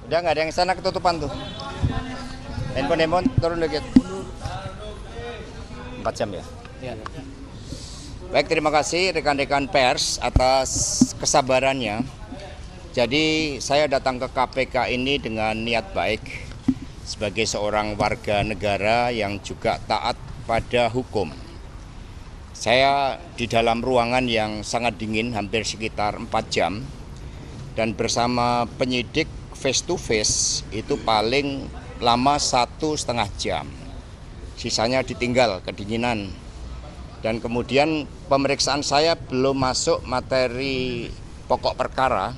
Udah nggak ada yang sana ketutupan tuh. Handphone turun dikit. 4 jam ya? Ya. Baik, terima kasih rekan-rekan pers atas kesabarannya. Jadi saya datang ke KPK ini dengan niat baik sebagai seorang warga negara yang juga taat pada hukum. Saya di dalam ruangan yang sangat dingin hampir sekitar 4 jam dan bersama penyidik face to face itu paling lama 1,5 jam. Sisanya ditinggal kedinginan. Dan kemudian pemeriksaan saya belum masuk materi pokok perkara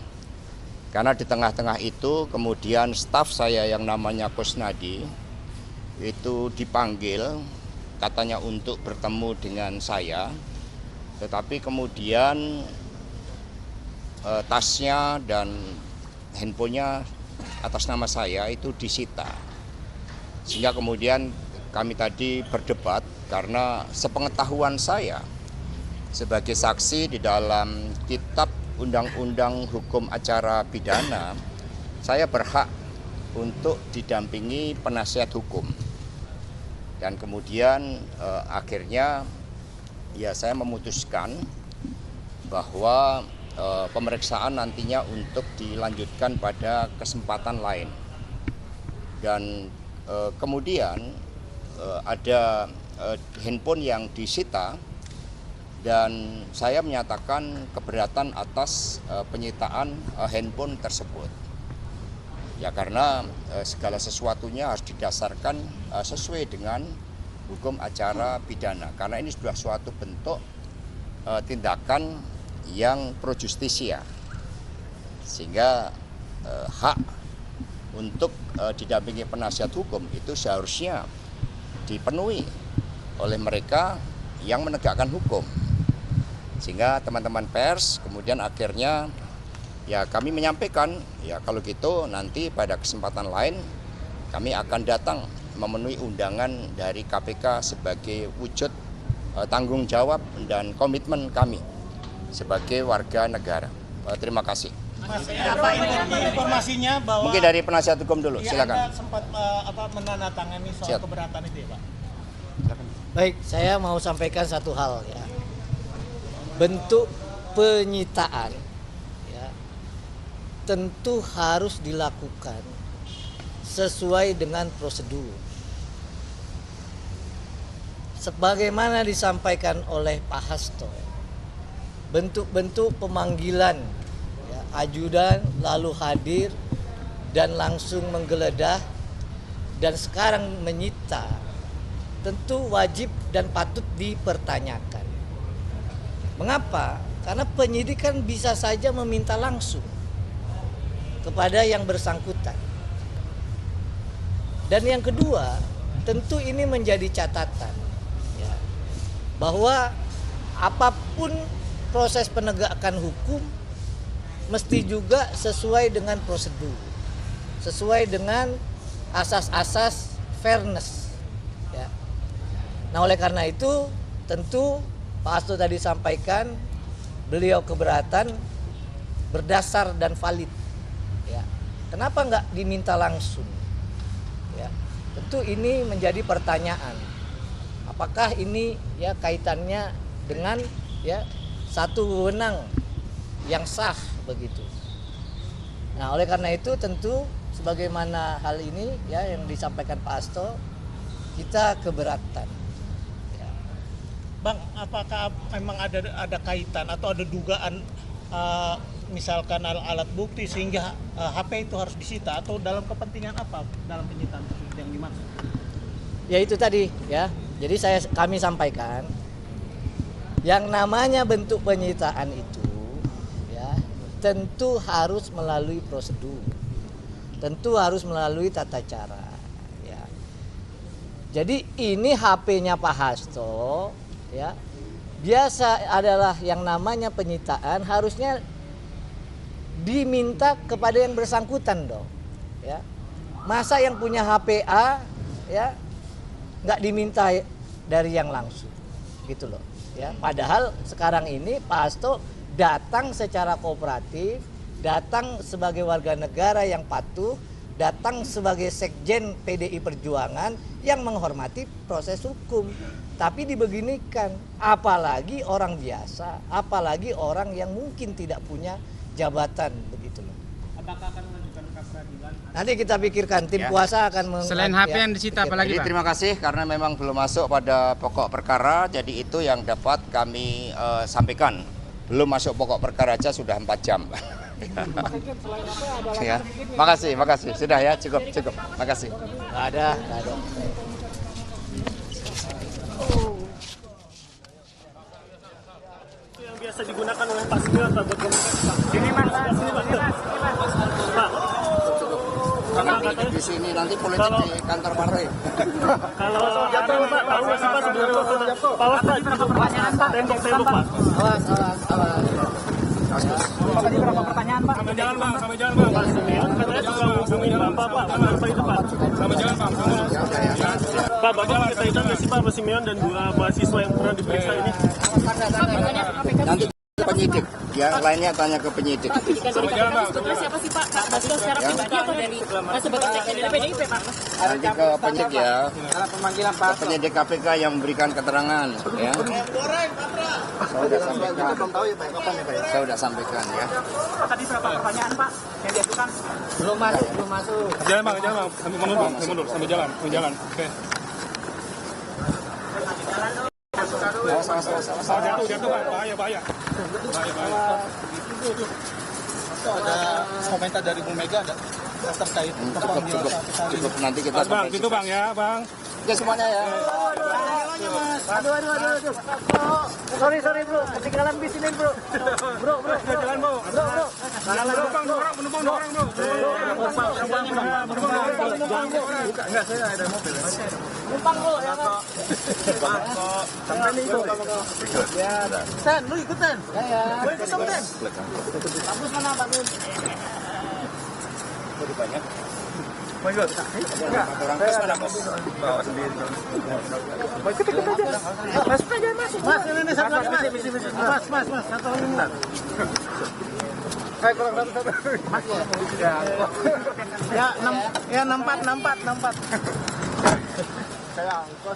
karena di tengah-tengah itu kemudian staf saya yang namanya Kusnadi itu dipanggil katanya untuk bertemu dengan saya, tetapi kemudian tasnya dan handphonenya atas nama saya itu disita. Sehingga kemudian kami tadi berdebat karena sepengetahuan saya sebagai saksi di dalam kitab Undang-Undang Hukum Acara Pidana, saya berhak untuk didampingi penasihat hukum. Dan kemudian akhirnya ya saya memutuskan bahwa pemeriksaan nantinya untuk dilanjutkan pada kesempatan lain. Dan kemudian ada handphone yang disita dan saya menyatakan keberatan atas penyitaan handphone tersebut. Ya karena segala sesuatunya harus didasarkan sesuai dengan hukum acara pidana. Karena ini sudah suatu bentuk tindakan yang pro justisia. Sehingga hak untuk didampingi penasihat hukum itu seharusnya dipenuhi oleh mereka yang menegakkan hukum. Sehingga teman-teman pers kemudian akhirnya ya kami menyampaikan ya kalau gitu nanti pada kesempatan lain kami akan datang memenuhi undangan dari KPK sebagai wujud tanggung jawab dan komitmen kami sebagai warga negara. Terima kasih. Mas, apa informasinya bahwa mungkin dari penasihat hukum dulu, ya, silakan. Anda sempat menandatangani soal Siap. keberatan itu ya, Pak? Baik, saya mau sampaikan satu hal ya. Bentuk penyitaan ya, tentu harus dilakukan sesuai dengan prosedur. Sebagaimana disampaikan oleh Pak Hasto, bentuk-bentuk pemanggilan ya, ajudan lalu hadir dan langsung menggeledah dan sekarang menyita tentu wajib dan patut dipertanyakan. Mengapa? Karena penyidik kan bisa saja meminta langsung kepada yang bersangkutan. Dan yang kedua, tentu ini menjadi catatan ya, bahwa apapun proses penegakan hukum mesti juga sesuai dengan prosedur, sesuai dengan asas-asas fairness. Ya. Nah oleh karena itu tentu Pak Hasto tadi sampaikan beliau keberatan berdasar dan valid. Ya. Kenapa nggak diminta langsung? Ya. Tentu ini menjadi pertanyaan. Apakah ini ya kaitannya dengan ya satu wewenang yang sah begitu. Nah oleh karena itu tentu sebagaimana hal ini ya yang disampaikan Pak Hasto kita keberatan. Bang, apakah memang ada kaitan atau ada dugaan misalkan alat bukti sehingga HP itu harus disita atau dalam kepentingan apa dalam penyitaan tersebut yang dimaksud? Ya itu tadi ya. Jadi kami sampaikan yang namanya bentuk penyitaan itu ya tentu harus melalui prosedur. Tentu harus melalui tata cara ya. Jadi ini HP-nya Pak Hasto ya. Biasa adalah yang namanya penyitaan harusnya diminta kepada yang bersangkutan dong ya. Masa yang punya HP A ya nggak diminta dari yang langsung gitu loh ya. Padahal sekarang ini Pak Hasto datang secara kooperatif, datang sebagai warga negara yang patuh, datang sebagai sekjen PDI Perjuangan yang menghormati proses hukum. Tapi dibeginikan, apalagi orang biasa, apalagi orang yang mungkin tidak punya jabatan begitu loh. Apakah akan mengajukan pra peradilan? Nanti kita pikirkan, tim Ya. kuasa akan Selain HP yang disita apalagi Jadi Pak? terima kasih karena memang belum masuk pada pokok perkara, jadi itu yang dapat kami sampaikan. Belum masuk pokok perkara aja sudah 4 jam. Ya. Makasih. Sudah ya, cukup. Makasih. Nggak ada. Yang biasa digunakan oleh Pak Sugeng buat komunikasi Pak. Sini Mas. Pak. Karena di sini nanti politik di kantor partai. Kalau jatuh Pak, tahu nggak sih Pak sebenarnya Pak Awas Pak, pertanyaan Pak, tembok Pak. Awas. Sampai jalan Bang. Pak Simeon katanya juga hubungin Bapak Pak, apa itu Pak? Sampai jalan Bang. Pak, Bapak berkaitan nggak sih Pak Simeon dan dua mahasiswa yang pernah diperiksa ini? Nanti penyidik, yang lainnya tanya ke penyidik. Sebetulnya siapa sih Pak? Pak Basro secara pribadi atau dari sebagai sekjen dari PDIP Pak? Nanti ke penyidik ya. Ke penyidik KPK yang memberikan keterangan. Ya. Saya sudah sampaikan ya. Tadi berapa pertanyaan Pak yang diajukan? Belum masuk. Jalan bang, sambil mundur, sambil jalan. Oke. Jatuh bang, bahaya. Ada komentar dari Bu Mega ada terkait Cukup nanti kita Bang, itu bang ya bang. Oke semuanya ya. Aduh. Sorry bro, ketinggalan bis ini bro. Bro. Jalan bro. Penumpang orang bro. Enggak, saya ada mobil. Numpang bro ya kan. Sampai nih bro. Sen, lu ikutan? Ya. Gue ikut dong, Sen. Bagus mana bagus. Mau ikut? Orang kes mana bos? Mas, Mas, ini satu lagi Mas. Mas, satu lagi bentar. Kurang satu. Mas ya. Ya, 64. Saya angkot.